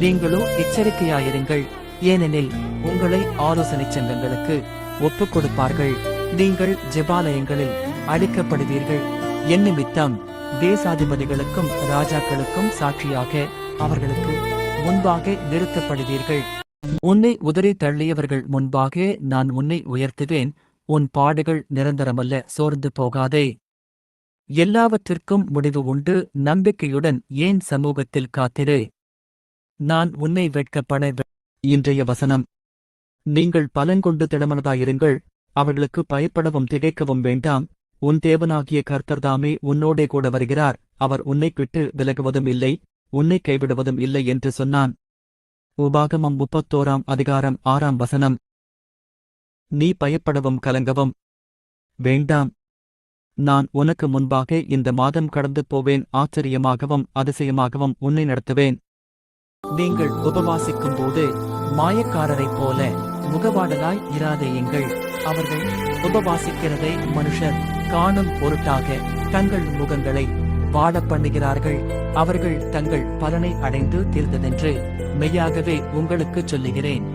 நீங்களோ எச்சரிக்கையாயிருங்கள், ஏனெனில் உங்களை ஆலோசனை சங்கங்களுக்கு ஒப்புக் கொடுப்பார்கள். நீங்கள் ஜெபாலயங்களில் அடிக்கப்படுவீர்கள். என் நிமித்தம் தேசாதிபதிகளுக்கும் ராஜாக்களுக்கும் சாட்சியாக அவர்களுக்கு முன்பாக நிறுத்தப்படுவீர்கள். உன்னை உதறி தள்ளியவர்கள் முன்பாக நான் உன்னை உயர்த்துவேன். உன் பாடுகள் நிரந்தரமல்ல, சோர்ந்து போகாதே. எல்லாவற்றிற்கும் முடிவு உண்டு. நம்பிக்கையுடன் ஏன் சமூகத்தில் காத்திரு. நான் உன்னை வெட்கப்பட இன்றைய வசனம். நீங்கள் பலங்கொண்டு திடமனதாயிருங்கள், அவர்களுக்கு பயப்படவும் திகைக்கவும் வேண்டாம். உன் தேவனாகிய கர்த்தர்தாமே உன்னோடே கூட வருகிறார். அவர் உன்னை விட்டு விலகுவதும் இல்லை, உன்னை கைவிடுவதும் இல்லை என்று சொன்னான். உபாகமம் 31 அதிகாரம் 6 வசனம். நீ பயப்படவும் கலங்கவும் வேண்டாம். நான் உனக்கு முன்பாக இந்த மாதம் கடந்து போவேன். ஆச்சரியமாகவும் அதிசயமாகவும் உன்னை நடத்துவேன். நீங்கள் உபவாசிக்கும் போது மாயக்காரரைப் போல முகவாடலாய் இராதேயுங்கள். அவர்கள் உபவாசிக்கிறதை மனுஷர் காணும் பொருட்டாக தங்கள் முகங்களை வாடப் பண்ணுகிறார்கள். அவர்கள் தங்கள் பலனை அடைந்து தீர்ந்ததென்று மெய்யாகவே உங்களுக்குச் சொல்லுகிறேன்.